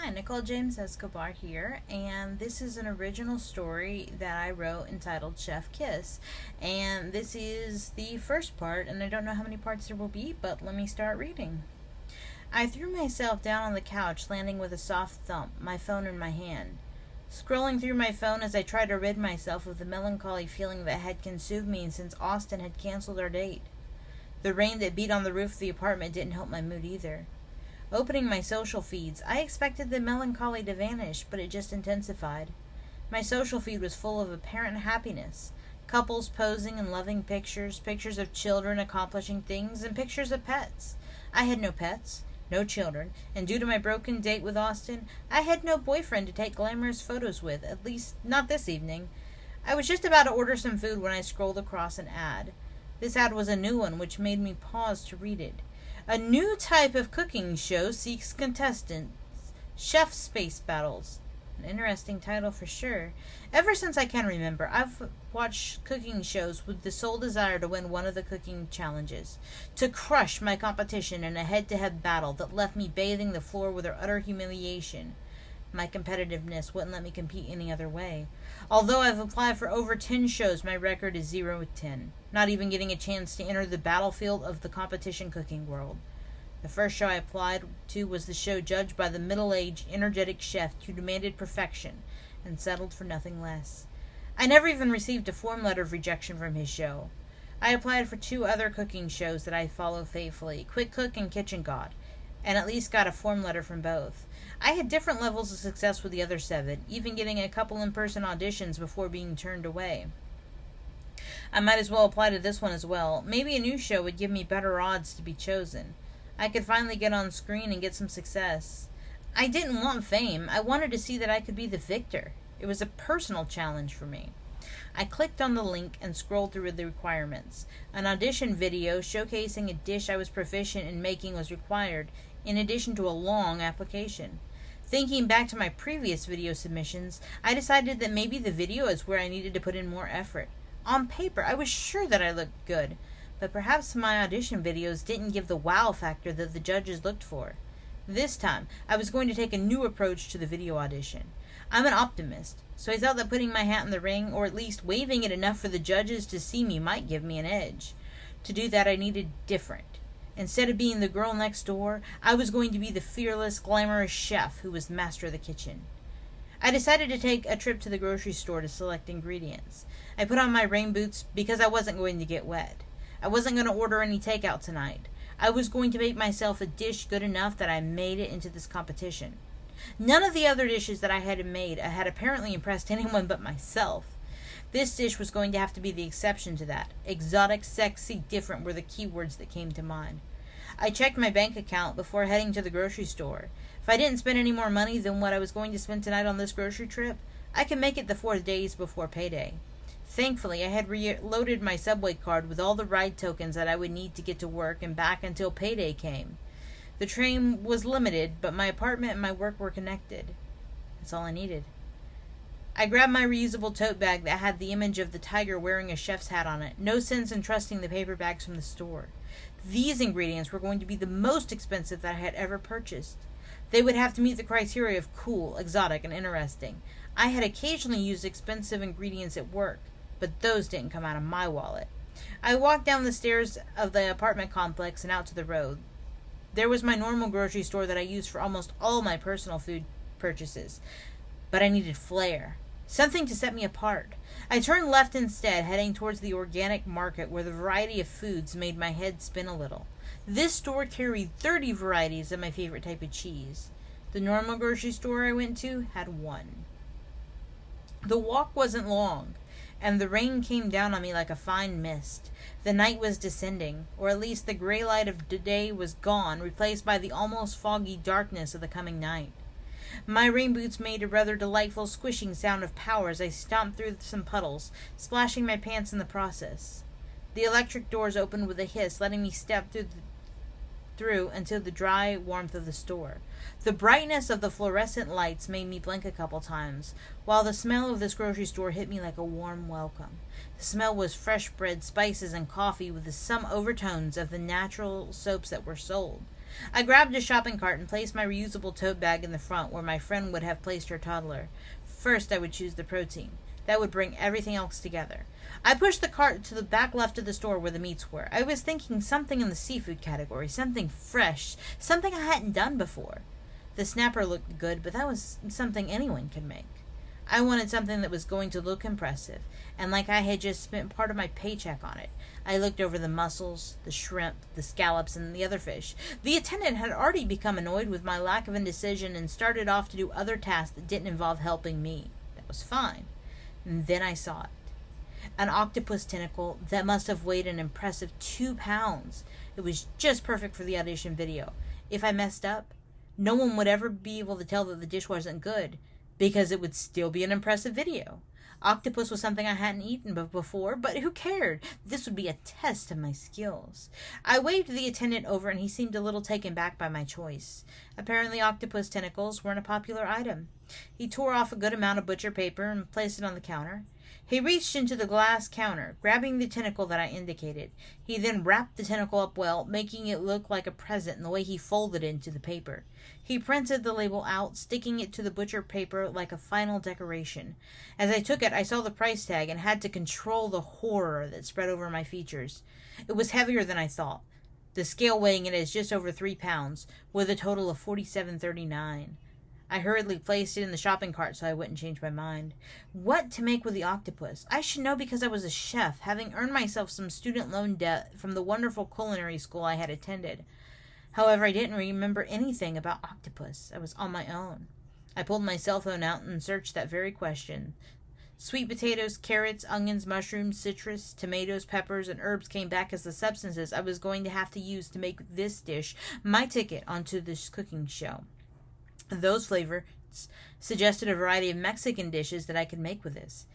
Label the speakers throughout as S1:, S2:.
S1: Hi, Nicole James Escobar here, and this is an original story that I wrote entitled Chef Kiss. And this is the first part, and I don't know how many parts there will be, but let me start reading. I threw myself down on the couch, landing with a soft thump, my phone in my hand. Scrolling through my phone as I tried to rid myself of the melancholy feeling that had consumed me since Austin had canceled our date. The rain that beat on the roof of the apartment didn't help my mood either. Opening my social feeds, I expected the melancholy to vanish, but it just intensified. My social feed was full of apparent happiness. Couples posing and loving pictures, pictures of children accomplishing things, and pictures of pets. I had no pets, no children, and due to my broken date with Austin, I had no boyfriend to take glamorous photos with, at least not this evening. I was just about to order some food when I scrolled across an ad. This ad was a new one, which made me pause to read it. A new type of cooking show seeks contestants. Chef Space Battles. An interesting title for sure. Ever since I can remember, I've watched cooking shows with the sole desire to win one of the cooking challenges. To crush my competition in a head-to-head battle that left me bathing the floor with their utter humiliation. My competitiveness wouldn't let me compete any other way. Although I've applied for over 10 shows, my record is 0-10. Not even getting a chance to enter the battlefield of the competition cooking world. The first show I applied to was the show judged by the middle-aged, energetic chef who demanded perfection and settled for nothing less. I never even received a form letter of rejection from his show. I applied for 2 other cooking shows that I follow faithfully, Quick Cook and Kitchen God, and at least got a form letter from both. I had different levels of success with the other 7, even getting a couple in-person auditions before being turned away. I might as well apply to this one as well. Maybe a new show would give me better odds to be chosen. I could finally get on screen and get some success. I didn't want fame. I wanted to see that I could be the victor. It was a personal challenge for me. I clicked on the link and scrolled through the requirements. An audition video showcasing a dish I was proficient in making was required, in addition to a long application. Thinking back to my previous video submissions, I decided that maybe the video is where I needed to put in more effort. On paper, I was sure that I looked good, but perhaps my audition videos didn't give the wow factor that the judges looked for. This time, I was going to take a new approach to the video audition. I'm an optimist, so I thought that putting my hat in the ring, or at least waving it enough for the judges to see me, might give me an edge. To do that, I needed different. Instead of being the girl next door, I was going to be the fearless, glamorous chef who was master of the kitchen. I decided to take a trip to the grocery store to select ingredients. I put on my rain boots because I wasn't going to get wet. I wasn't going to order any takeout tonight. I was going to make myself a dish good enough that I made it into this competition. None of the other dishes that I had made had apparently impressed anyone but myself. This dish was going to have to be the exception to that. Exotic, sexy, different were the keywords that came to mind. I checked my bank account before heading to the grocery store. If I didn't spend any more money than what I was going to spend tonight on this grocery trip, I could make it the 4 days before payday. Thankfully, I had reloaded my subway card with all the ride tokens that I would need to get to work and back until payday came. The train was limited, but my apartment and my work were connected. That's all I needed. I grabbed my reusable tote bag that had the image of the tiger wearing a chef's hat on it. No sense in trusting the paper bags from the store. These ingredients were going to be the most expensive that I had ever purchased. They would have to meet the criteria of cool, exotic, and interesting. I had occasionally used expensive ingredients at work, but those didn't come out of my wallet. I walked down the stairs of the apartment complex and out to the road. There was my normal grocery store that I used for almost all my personal food purchases, but I needed flair. Something to set me apart. I turned left instead, heading towards the organic market where the variety of foods made my head spin a little. This store carried 30 varieties of my favorite type of cheese. The normal grocery store I went to had 1. The walk wasn't long, and the rain came down on me like a fine mist. The night was descending, or at least the gray light of the day was gone, replaced by the almost foggy darkness of the coming night. My rain boots made a rather delightful squishing sound of power as I stomped through some puddles, splashing my pants in the process. The electric doors opened with a hiss, letting me step through into the dry warmth of the store. The brightness of the fluorescent lights made me blink a couple times, while the smell of this grocery store hit me like a warm welcome. The smell was fresh bread, spices, and coffee with some overtones of the natural soaps that were sold. I grabbed a shopping cart and placed my reusable tote bag in the front where my friend would have placed her toddler. First, I would choose the protein. That would bring everything else together. I pushed the cart to the back left of the store where the meats were. I was thinking something in the seafood category, something fresh, something I hadn't done before. The snapper looked good, but that was something anyone could make. I wanted something that was going to look impressive, and like I had just spent part of my paycheck on it. I looked over the mussels, the shrimp, the scallops, and the other fish. The attendant had already become annoyed with my lack of indecision and started off to do other tasks that didn't involve helping me. That was fine. And then I saw it. An octopus tentacle that must have weighed an impressive 2 pounds. It was just perfect for the audition video. If I messed up, no one would ever be able to tell that the dish wasn't good, because it would still be an impressive video. Octopus was something I hadn't eaten before, but who cared? This would be a test of my skills. I waved the attendant over and he seemed a little taken back by my choice. Apparently octopus tentacles weren't a popular item. He tore off a good amount of butcher paper and placed it on the counter. He reached into the glass counter, grabbing the tentacle that I indicated. He then wrapped the tentacle up well, making it look like a present in the way he folded it into the paper. He printed the label out, sticking it to the butcher paper like a final decoration. As I took it, I saw the price tag and had to control the horror that spread over my features. It was heavier than I thought. The scale weighing it is just over 3 pounds, with a total of $47.39. I hurriedly placed it in the shopping cart so I wouldn't change my mind. What to make with the octopus? I should know because I was a chef, having earned myself some student loan debt from the wonderful culinary school I had attended. However, I didn't remember anything about octopus. I was on my own. I pulled my cell phone out and searched that very question. Sweet potatoes, carrots, onions, mushrooms, citrus, tomatoes, peppers, and herbs came back as the substances I was going to have to use to make this dish my ticket onto this cooking show. Those flavors suggested a variety of Mexican dishes that I could make with this.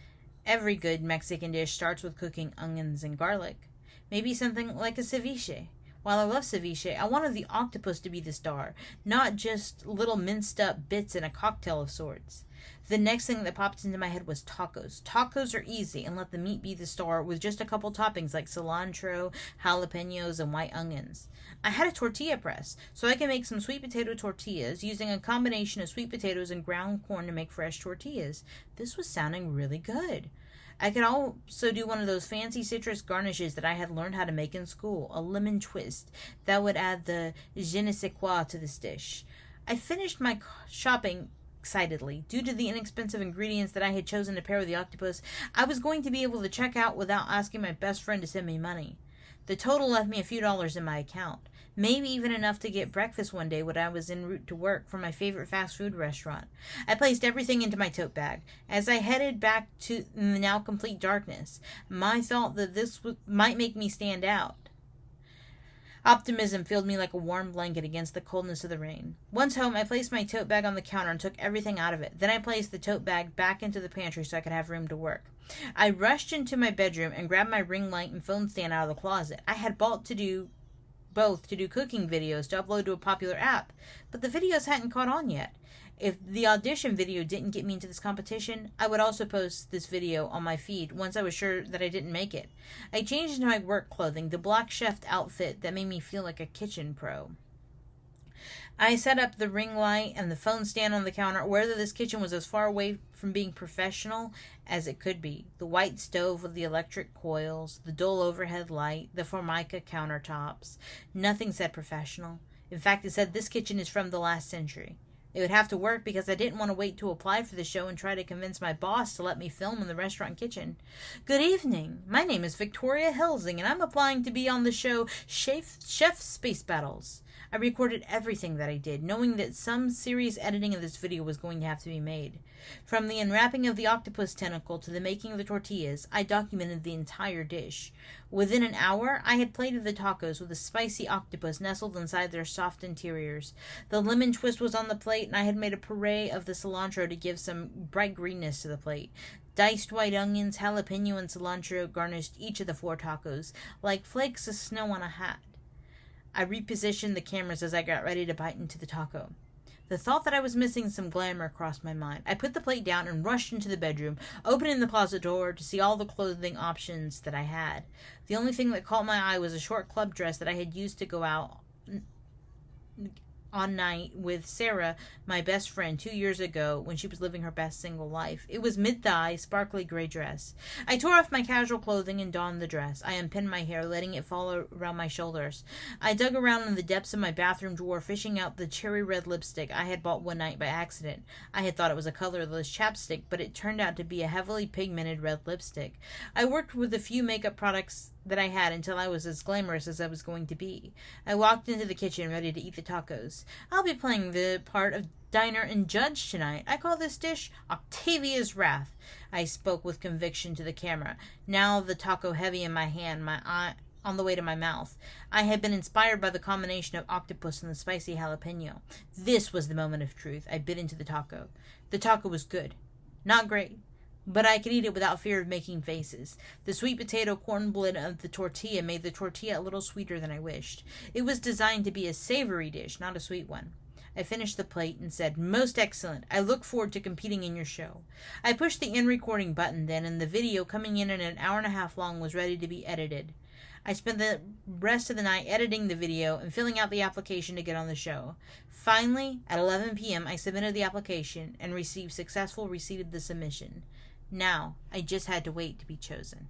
S1: Every good Mexican dish starts with cooking onions and garlic. Maybe something like a ceviche. While I love ceviche, I wanted the octopus to be the star, not just little minced up bits in a cocktail of sorts. The next thing that popped into my head was tacos. Tacos are easy and let the meat be the star with just a couple toppings like cilantro, jalapenos, and white onions. I had a tortilla press, so I can make some sweet potato tortillas using a combination of sweet potatoes and ground corn to make fresh tortillas. This was sounding really good. I could also do one of those fancy citrus garnishes that I had learned how to make in school, a lemon twist that would add the je ne sais quoi to this dish. I finished my shopping excitedly. Due to the inexpensive ingredients that I had chosen to pair with the octopus, I was going to be able to check out without asking my best friend to send me money. The total left me a few dollars in my account, maybe even enough to get breakfast one day when I was en route to work from my favorite fast food restaurant. I placed everything into my tote bag. As I headed back to the now complete darkness, my thought that this might make me stand out. Optimism filled me like a warm blanket against the coldness of the rain. Once home, I placed my tote bag on the counter and took everything out of it. Then I placed the tote bag back into the pantry so I could have room to work. I rushed into my bedroom and grabbed my ring light and phone stand out of the closet. I had bought both to do cooking videos to upload to a popular app, but the videos hadn't caught on yet. If the audition video didn't get me into this competition, I would also post this video on my feed once I was sure that I didn't make it. I changed into my work clothing, the black chef outfit that made me feel like a kitchen pro. I set up the ring light and the phone stand on the counter, whether this kitchen was as far away from being professional as it could be. The white stove with the electric coils, the dull overhead light, the formica countertops. Nothing said professional. In fact, it said this kitchen is from the last century. It would have to work because I didn't want to wait to apply for the show and try to convince my boss to let me film in the restaurant kitchen. Good evening. My name is Victoria Helsing, and I'm applying to be on the show Chef Space Battles. I recorded everything that I did, knowing that some serious editing of this video was going to have to be made. From the unwrapping of the octopus tentacle to the making of the tortillas, I documented the entire dish. Within an hour, I had plated the tacos with a spicy octopus nestled inside their soft interiors. The lemon twist was on the plate, and I had made a puree of the cilantro to give some bright greenness to the plate. Diced white onions, jalapeno, and cilantro garnished each of the 4 tacos, like flakes of snow on a hat. I repositioned the cameras as I got ready to bite into the taco. The thought that I was missing some glamour crossed my mind. I put the plate down and rushed into the bedroom, opening the closet door to see all the clothing options that I had. The only thing that caught my eye was a short club dress that I had used to go out on night with Sarah, my best friend, 2 years ago when she was living her best single life. It was mid-thigh, sparkly gray dress. I tore off my casual clothing and donned the dress. I unpinned my hair, letting it fall around my shoulders. I dug around in the depths of my bathroom drawer, fishing out the cherry red lipstick I had bought one night by accident. I had thought it was a colorless chapstick, but it turned out to be a heavily pigmented red lipstick. I worked with the few makeup products that I had until I was as glamorous as I was going to be. I walked into the kitchen ready to eat the tacos. I'll be playing the part of diner and judge tonight. I call this dish Octavia's Wrath. I spoke with conviction to the camera, now the taco heavy in my hand, my eye on the way to my mouth. I had been inspired by the combination of octopus and the spicy jalapeno. This was the moment of truth. I bit into the taco. The taco was good. Not great, but I could eat it without fear of making faces. The sweet potato corn blend of the tortilla made the tortilla a little sweeter than I wished. It was designed to be a savory dish, not a sweet one. I finished the plate and said, "Most excellent. I look forward to competing in your show." I pushed the end recording button then, and the video, coming in at an hour and a half long, was ready to be edited. I spent the rest of the night editing the video and filling out the application to get on the show. Finally, at 11 p.m., I submitted the application and received successful receipt of the submission. Now, I just had to wait to be chosen.